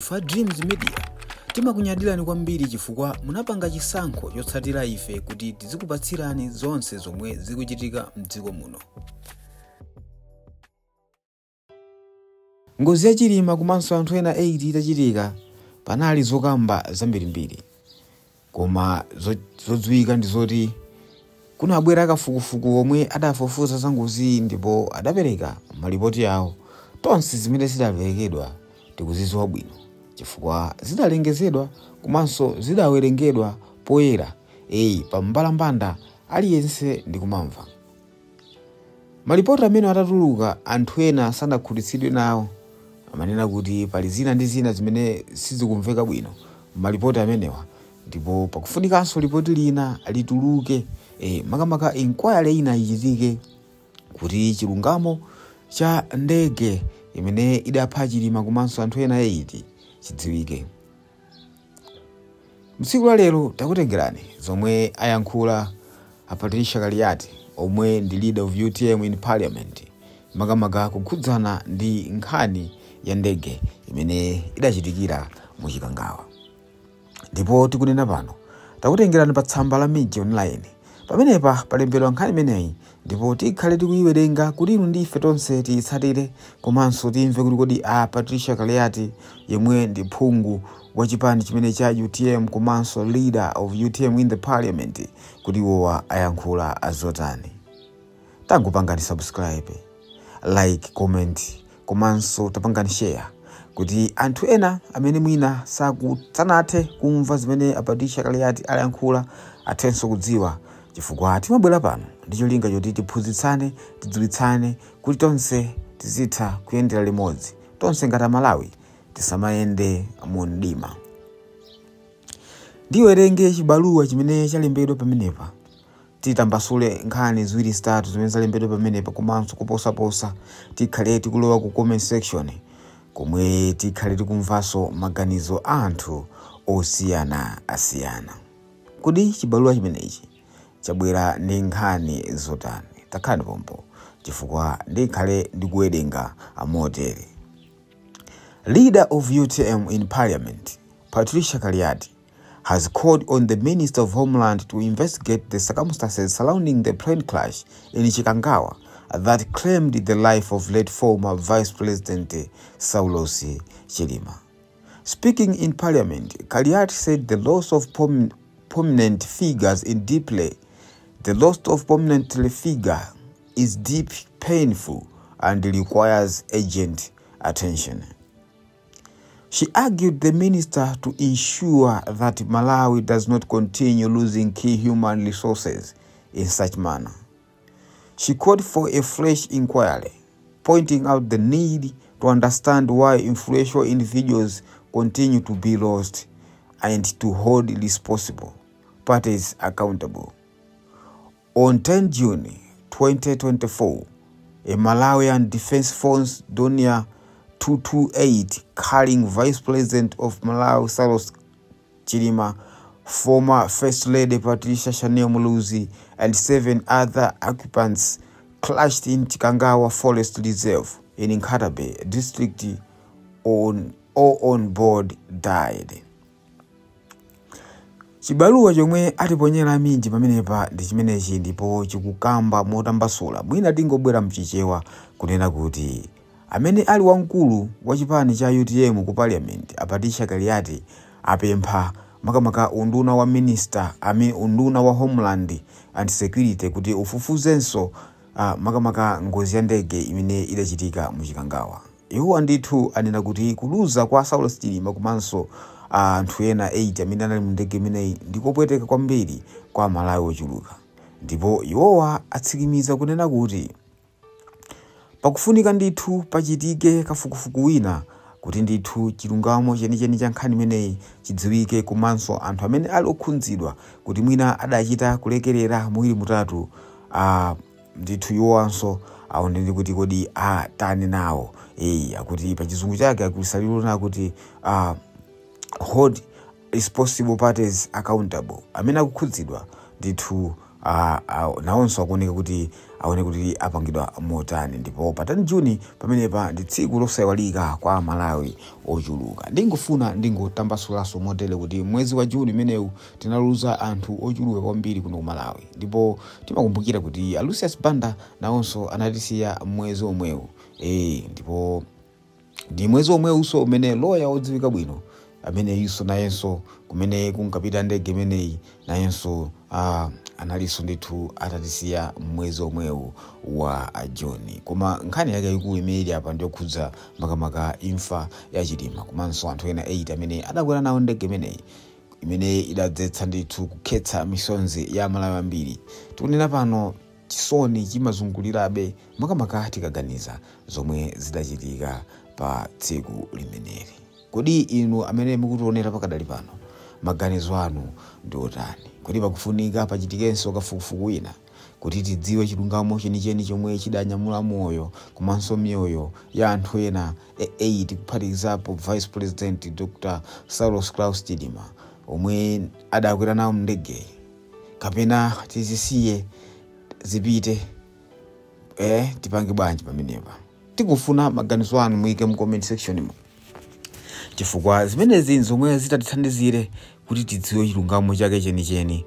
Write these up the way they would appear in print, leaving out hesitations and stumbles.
Fa Dreams Media timakunyadilani kwambiri chifukwa munapanga chisankho chotsatira ife kuti tizikupatsirani zonse zomwe zikuchitika mdziko muno. Ngozi ya Chilima komanso anthu ena 8 itachitika panali zokamba zambirimbiri. Koma zodziwika ndi zoti kunabwera kafukufuku omwe adafufuza za ngozi ndipo adapereka malipoti yawo. Tonse zimene zidaperekedwa tikuzidziwa bwino chifukwa zidalengezedwa komanso zidawerengedwa poyera pa mbalambanda aliyense ndikumamva. Malipoti amene atatuluka anthu ena sanakhutitsidwe nawo amanena kuti pali zina ndi zina zimene sizikumveka bwino malipoti amenewa, ndipo pakufunikanso lipoti lina lituluke makamaka inquiry ina ichitike kuti chilungamo cha ndege imene idapha Chilima komanso anthu ena 8 chidziwike. Mtsiku la lero takutengerani zomwe ayankhula Patricia Galliyati omwe ndi leader of UTM in parliament makamaka kukhudzana ndi nkhani ya ndege imene idachitikira mu Chikangawa. Ndipo tikunena pano takutengerani pa tsamba la Media Online pamenepa palembedwa nkhani imeneyi, ndipo tikhale tikuyiwerenga kuti inu ndi ife tonse tiyitsatire komanso timve kuti kodi Patricia Galliyati yemwe ndi phungu wa chipani chimene cha UTM komanso leader of UTM in the parliament kuti iwowa ayankhula azotani. Tangopangani subscribe, like, comment komanso tapangani share kuti anthu ena amene mwina sanathe kumva zimene Patricia Galliyati ayankhula athenso kudziwa, chifukwa timabwera pano ndi cholinga choti tiphunzitsane, tidziwitsane kuti tonse tizitha kuyendera limodzi, tonse ngati Malawi tisamayende mu mdima. Ndiwerenge chibaluwa chimene chalembedwa pamenepa, titambasule nkhani ziwiri zitatu zimene zalembedwa pamenepa komanso kuposaposa tikhale tikulowa ku comment section komwe tikhale tikumvaso maganizo a anthu osiyanasiyana. Kodi chibaluwa chimenechi chabwera ndi nkhani zotani? Takhani pompo chifukwa ndikhale ndikuwerenga amotere. Leader of UTM in parliament Patricia Galliyati has called on the Minister of Homeland to investigate the circumstances surrounding the plane crash in Chikangawa that claimed the life of late former Vice President Saulos Chilima. Speaking in Parliament, Galliyati said the loss of prominent figures is deeply. The loss of prominent figure is deep, painful, and requires urgent attention. She argued the minister to ensure that Malawi does not continue losing key human resources in such manner. She called for a fresh inquiry, pointing out the need to understand why influential individuals continue to be lost and to hold responsible parties accountable. On 10 June 2024, a Malawian Defense Force Donia 228 carrying Vice President of Malawi Saulos Chilima, former First Lady Patricia Chanel Muluzi, and 7 other occupants crashed in Chikangawa Forest Reserve in Nkatabe district. All on board died. Chibaluwa chomwe atiponyera minji pamenepa ndi chimenechi, ndipo chikukamba motambasula mwina tingobwera mchichewa kunena kuti amene ali wamkulu wa chipani cha UTM ku parliament Patricia Galliyati apempha makamaka unduna wa minister unduna wa Homeland and Security kuti ufufuzenso makamaka ngozi ya ndege imene idachitika mu Chikangawa. Iwo ndithu anena kuti kuluza kwa Saulos Chilima komanso anthu ena 8 amene anali mu ndege imeneyi ndikopweteka kwambiri kwa Malawi ochuluka, ndipo iwowa atsikimiza kunena kuti pakufunika ndithu pachitike kafukufuku wina kuti ndithu chilungamo chenicheni cha nkhani imeneyi chidziwike, komanso anthu amene ali okhudzidwa kuti mwina adachita kulekerera muwiri mutatu ndithu iwowanso aonene kuti kodi tani nawo akuti pa chizungu chake akusalirona kuti hold responsible parties accountable. Amene akukhudzidwa ndithu nawonso akuoneka kuti aone kuti apangidwa motani. Ndipo pa 10 Juni pamenepa ndi tsiku losaiwalika kwa Malawi ochuluka. Ndingofuna ndingotambasulaso modele kuti mwezi wa Juni menewu tinaluza anthu ochuluka kwambiri kuno ku Malawi. Ndipo timakumbukira kuti Lucius Banda nawonso anatisiya mwezi omwewu. Ndipo ndi mwezi omwewu so umene loya odziwika bwino amene yuso nayenso kumene kunkapita ndege imeneyi nayenso analiso ndithu atatisiya mwezi omwewu wa Juni. Koma nkhani yake ikulu imene apa ndiyokhudza makamaka imfa ya Chilima komanso anthu ena 8 amene adakwera nawo ndege imeneyi imene idadzetsa ndithu kukhetsa misonzi ya Malawi ambiri. Tikunena pano chisoni chimazungulirabe makamaka tikaganiza zomwe zidachitika pa tsiku limeneli. Kodi inu amene mukutionera pakadali pano maganizo anu ndi otani? Kodi pakufunika pachitikenso kafukufuku wina kuti tidziwe chilungamo chenicheni chomwe chidanyamula moyo komanso miyoyo ya anthu ena 8 kuphatikizapo Vice President Dr. Saulos Klaus Chilima omwe adakwera nawo ndege, kapena tizisiye zipite? Tipange bwanji pamenepa? Tikufuna maganizo anu muike mu comment section mo, chifukwa zimenezi zomwe zitatithandizire kuti tidziwe chilungamo chake chenicheni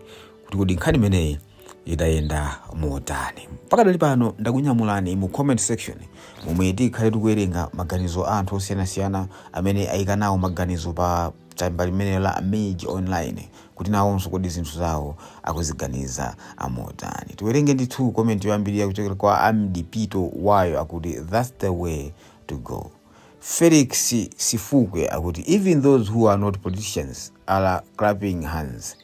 kuti nkhani imeneyi idayenda motani. Pakadali pano ndakunyamulani mu comment section momwe tikhale tikuwerenga maganizo anthu osiyanasiyana amene ayika nawo maganizo pa tsamba limene la Mage Online kuti nawonso kodi zinthu zawo akuziganiza amotani. Tiwerenge ndithu comment yoyambirira kuchokera kwa Amdipito wayo akuti that's the way to go. Felix Sifukwe akuti even those who are not politicians are clapping hands.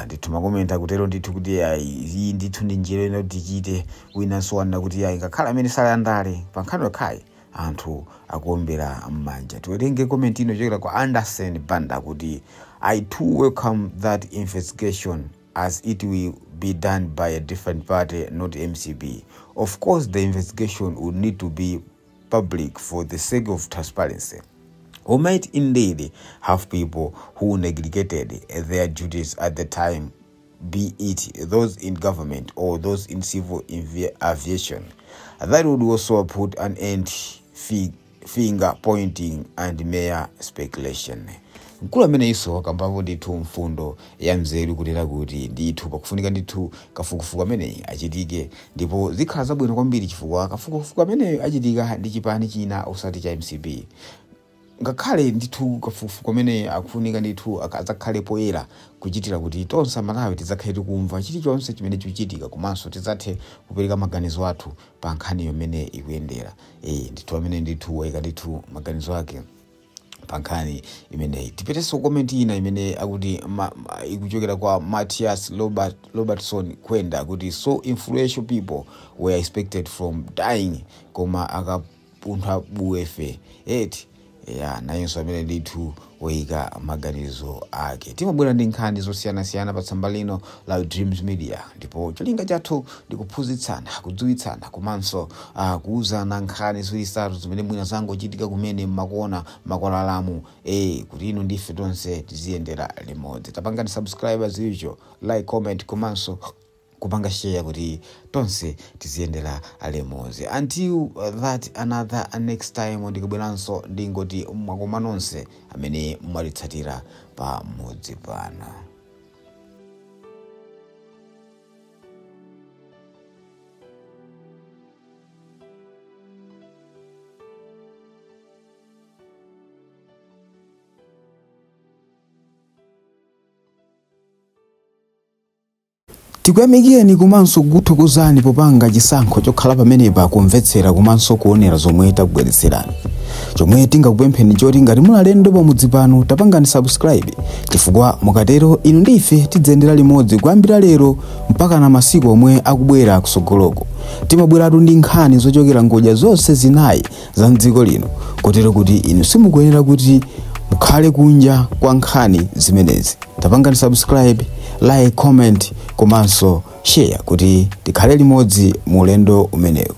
Ndithu makomenta kutero ndithu kuti iyi ndithu ndi njira ino tichite wina sowana kuti ngakhala amene salandale pa nkhani yokhayi anthu akuombera m'manja. Tiwerenge comment ino yochokera kwa Anderson Banda kuti I too welcome that investigation as it will be done by a different party, not MCB. Of course the investigation would need to be public for the sake of transparency. We might indeed have people who neglected their duties at the time, be it those in government or those in civil aviation. That would also put an end finger pointing and mere speculation. Nkulu amene iso akambapo ndithu mfundo ya nzeru kutera kuti ndithu pakufunika ndithu kafukufuku amene achitike, ndipo zikhala zabwino kwambiri chifukwa kafukufuku amene achitika ndi chipani china osati cha MCB. Ngakhale ndithu kafukufuku amene akufunika ndithu akazakhale poyera kuchitira kuti tonse Malawi tidzakhale tikumva chilichonse chimene chikuchitika komanso tidzathe kupereka maganizo athu pa nkhani yomene ikuyendera. Ndithu amene ndithu wayika ndithu maganizo ake pankhani imeneyi. Tipeteso comment ina imene akuti ikuchokera kwa Matthias Robertson Kwenda akuti so influential people were expected from dying koma akapuntha buefe. Nayenso amene ndithu wayika maganizo ake. Timabwera ndi nkhani zosiyanasiyana pa tsamba lino la Dreams Media, ndipo cholinga chathu ndikuphunzitsana, kudziwitsana komanso kuuzana nkhani ziwiri-zitatu zimene mwina zangochitika kumene mmakona makwalalamu kuti inu ndife tonse tiziyendera limodzi. Tapangani subscribers icho, like, comment komanso kupanga share kuti tonse tiziyendera limodzi. Until that another next time ndikubweranso ndingoti mwakoma nonse amene mwalitsatira pa modzi pano. Tikuyamikeni komanso kuthokozani popanga chisankho chokhala pamenepa kumvetsera komanso kuonera zomwe takubweretserani. Chomwe tingakupempheni choti ngati mulalendo pamudzi pano tapangani subscribe, chifukwa mukatero inu ndife tidzendera limodzi kuyambira lero mpaka na masiku omwe akubwera kusogoloko. Timabweratu ndi nkhani zochokera ngodya zonse zinayi za mdziko lino, kotero kuti inu simukuyenera kuti mukhale kunja kwa nkhani zimenezi. Tapangani subscribe, like, comment komanso share kuti tikhale limodzi mu ulendo umenewu.